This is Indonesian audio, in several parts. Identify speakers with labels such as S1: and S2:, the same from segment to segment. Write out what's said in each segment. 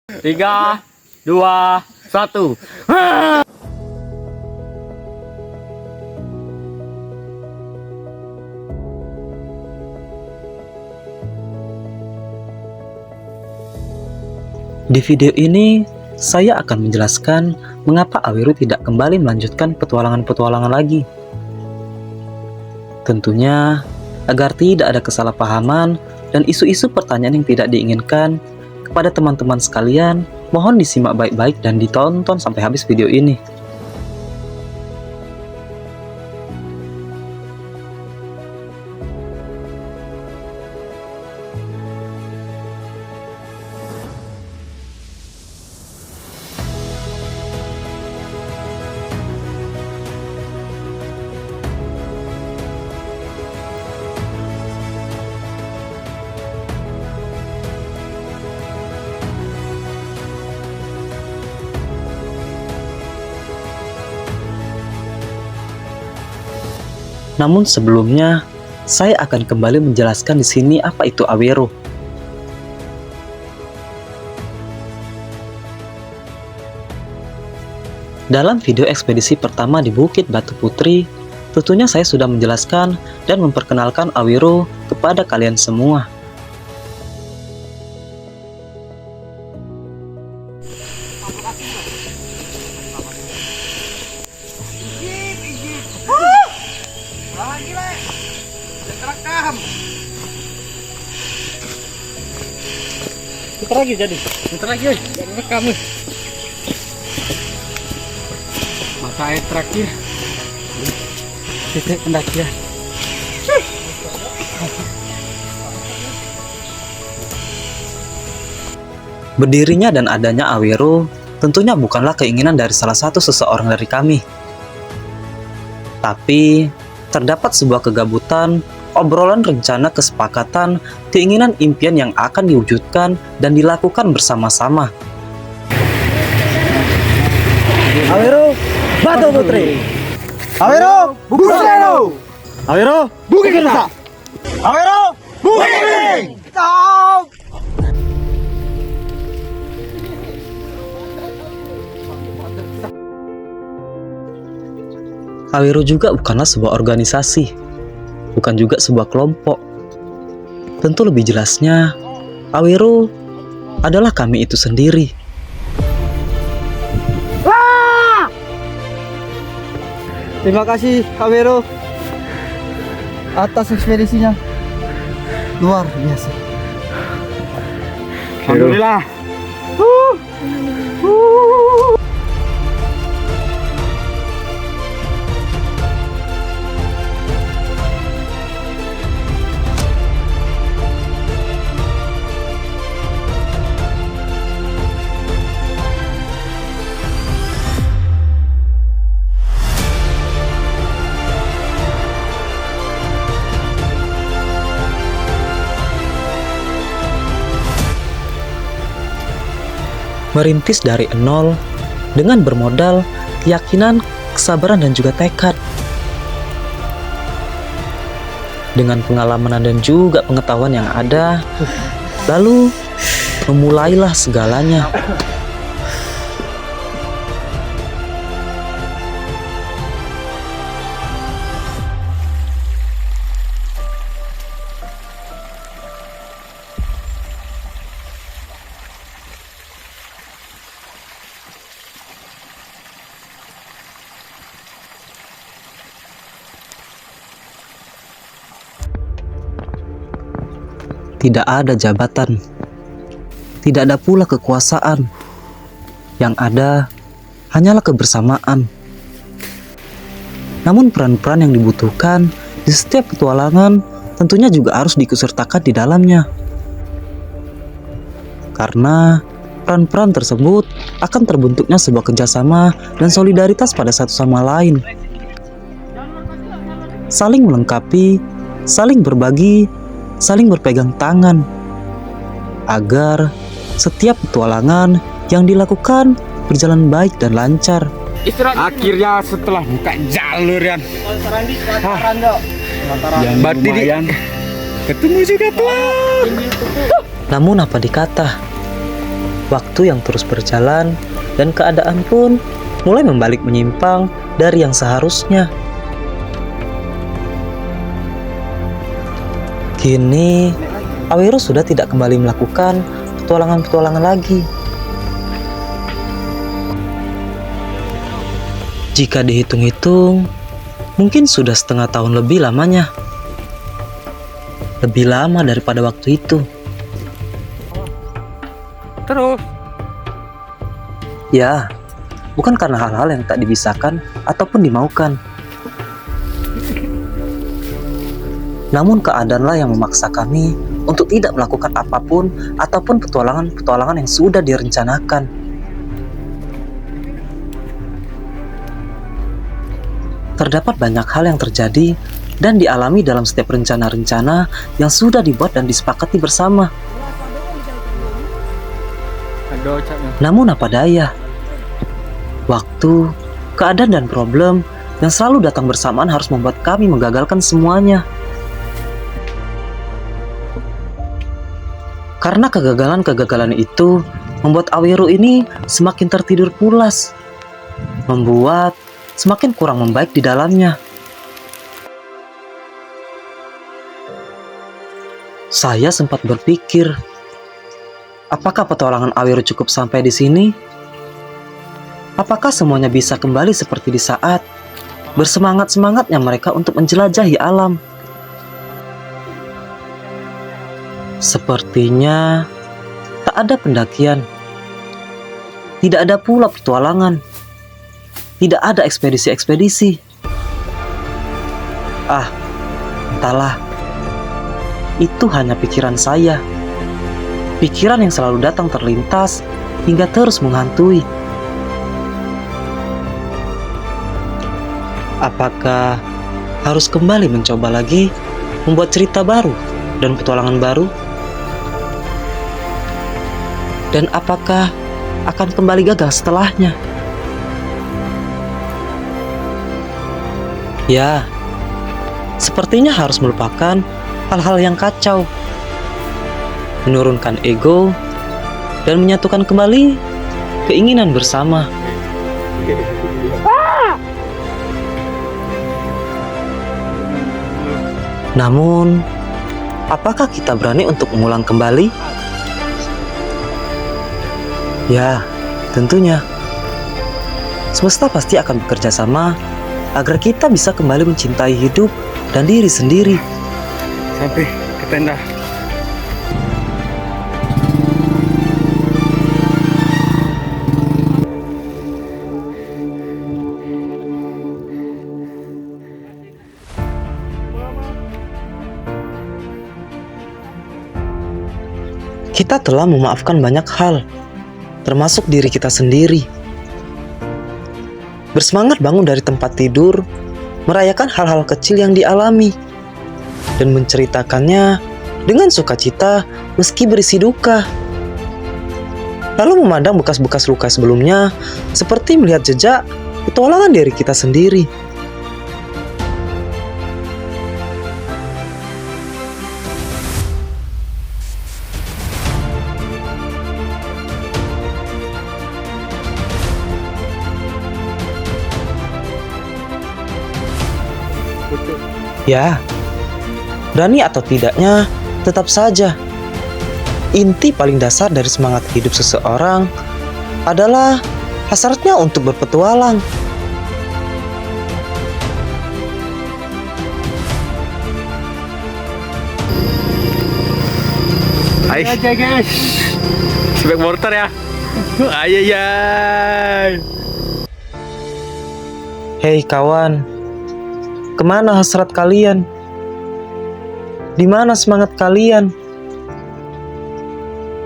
S1: 3, 2, 1.
S2: Di video ini, saya akan menjelaskan mengapa Awiru tidak kembali melanjutkan petualangan-petualangan lagi. Tentunya, agar tidak ada kesalahpahaman dan isu-isu pertanyaan yang tidak diinginkan, kepada teman-teman sekalian, mohon disimak baik-baik dan ditonton sampai habis video ini. Namun sebelumnya, saya akan kembali menjelaskan di sini apa itu Awiru. Dalam video ekspedisi pertama di Bukit Batu Putri, tentunya saya sudah menjelaskan dan memperkenalkan Awiru kepada kalian semua.
S1: Putar lagi jadi. Putar lagi, oi. Jangan rekam nih. Masa air terakhir. Titik pendakian.
S2: Berdirinya dan adanya Awiru tentunya bukanlah keinginan dari salah satu seseorang dari kami. Tapi, terdapat sebuah kegabutan, obrolan rencana kesepakatan, keinginan impian yang akan diwujudkan dan dilakukan bersama-sama.
S1: Awiru Batu Putri. Awiru Bukit Seru. Awiru Bukit Nusa. Awiru Bukit Piring. Stop.
S2: Awiru juga bukanlah sebuah organisasi, bukan juga sebuah kelompok. Tentu lebih jelasnya, Awiru adalah kami itu sendiri.
S3: Terima kasih Awiru atas ekspedisinya, luar biasa.
S1: Alhamdulillah.
S2: Merintis dari nol dengan bermodal keyakinan, kesabaran, dan juga tekad. Dengan pengalaman dan juga pengetahuan yang ada, lalu memulailah segalanya. Tidak ada jabatan, tidak ada pula kekuasaan. Yang ada hanyalah kebersamaan. Namun peran-peran yang dibutuhkan di setiap petualangan tentunya juga harus diikutsertakan di dalamnya. Karena peran-peran tersebut akan terbentuknya sebuah kerjasama dan solidaritas pada satu sama lain. Saling melengkapi, saling berbagi, saling berpegang tangan, agar setiap petualangan yang dilakukan berjalan baik dan lancar.
S1: Akhirnya setelah buka jalur yang lumayan, ketemu juga tuh.
S2: Namun apa dikata, Waktu yang terus berjalan dan keadaan pun mulai membalik menyimpang dari yang seharusnya. Kini, Awero sudah tidak kembali melakukan petualangan-petualangan lagi. Jika dihitung-hitung, mungkin sudah setengah tahun lebih lamanya. Lebih lama daripada waktu itu.
S1: Terus.
S2: Ya, bukan karena hal-hal yang tak dibisahkan ataupun dimaukan. Namun keadaanlah yang memaksa kami untuk tidak melakukan apapun ataupun petualangan-petualangan yang sudah direncanakan. Terdapat banyak hal yang terjadi dan dialami dalam setiap rencana-rencana yang sudah dibuat dan disepakati bersama. Namun apa daya, waktu, keadaan dan problem yang selalu datang bersamaan harus membuat kami menggagalkan semuanya. Karena kegagalan-kegagalan itu membuat Awero ini semakin tertidur pulas, membuat semakin kurang membaik di dalamnya. Saya sempat berpikir, apakah petualangan Awero cukup sampai di sini? Apakah semuanya bisa kembali seperti di saat bersemangat-semangatnya mereka untuk menjelajahi alam? Sepertinya tak ada pendakian, tidak ada pula petualangan, tidak ada ekspedisi-ekspedisi. Entahlah, itu hanya pikiran saya. Pikiran yang selalu datang terlintas hingga terus menghantui. Apakah harus kembali mencoba lagi membuat cerita baru dan petualangan baru? Dan apakah akan kembali gagal setelahnya? Ya, sepertinya harus melupakan hal-hal yang kacau, menurunkan ego, dan menyatukan kembali keinginan bersama. Namun, apakah kita berani untuk mengulang kembali? Ya, tentunya. Semesta pasti akan bekerja sama agar kita bisa kembali mencintai hidup dan diri sendiri.
S1: Sampai ke tenda.
S2: Kita telah memaafkan banyak hal, termasuk diri kita sendiri. Bersemangat bangun dari tempat tidur, merayakan hal-hal kecil yang dialami, dan menceritakannya dengan sukacita meski berisi duka. Lalu memandang bekas-bekas luka sebelumnya seperti melihat jejak petualangan diri kita sendiri. Ya, berani atau tidaknya, tetap saja inti paling dasar dari semangat hidup seseorang adalah hasratnya untuk berpetualang.
S1: Hai aja guys. Sebek mortar ya. Ayayay.
S2: Hei kawan, kemana hasrat kalian? Di mana semangat kalian?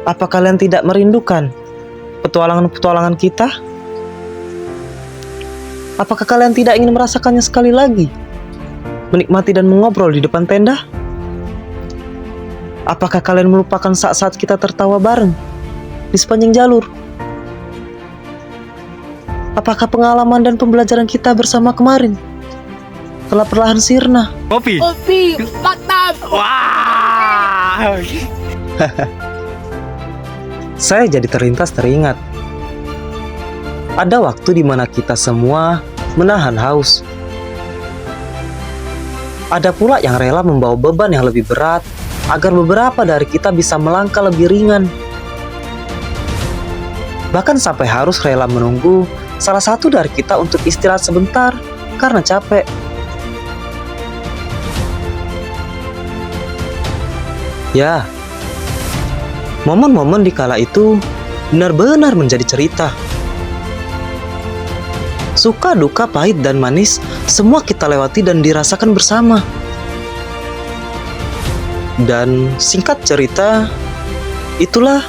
S2: Apa kalian tidak merindukan petualangan-petualangan kita? Apakah kalian tidak ingin merasakannya sekali lagi? Menikmati dan mengobrol di depan tenda? Apakah kalian melupakan saat-saat kita tertawa bareng di sepanjang jalur? Apakah pengalaman dan pembelajaran kita bersama kemarin telah perlahan sirna?
S1: Kopi.
S4: Kopi, mantap.
S1: Wah.
S2: saya jadi terlintas teringat. Ada waktu di mana kita semua menahan haus. Ada pula yang rela membawa beban yang lebih berat agar beberapa dari kita bisa melangkah lebih ringan. Bahkan sampai harus rela menunggu salah satu dari kita untuk istirahat sebentar karena capek. Ya, momen-momen di kala itu benar-benar menjadi cerita. Suka, duka, pahit, dan manis, semua kita lewati dan dirasakan bersama. Dan singkat cerita, itulah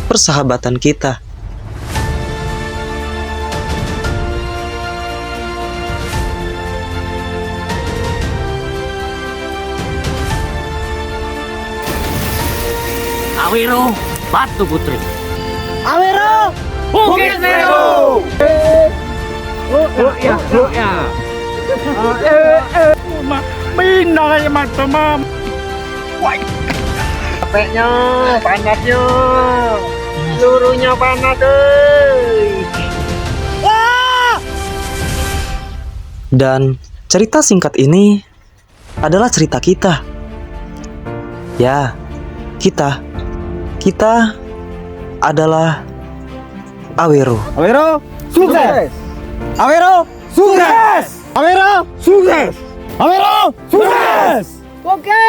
S2: persahabatan kita.
S1: Awero, Batu Putri.
S3: Awero!
S1: Bukit Seru. Ya. Bina kayo magpamam.
S3: Capeknya, panasnya, seluruhnya panas
S2: Dan cerita singkat ini adalah cerita kita. Ya, kita adalah Awero.
S3: Awero, sukses! Awero, sukses! Awero, sukses! Awero, sukses! Oke!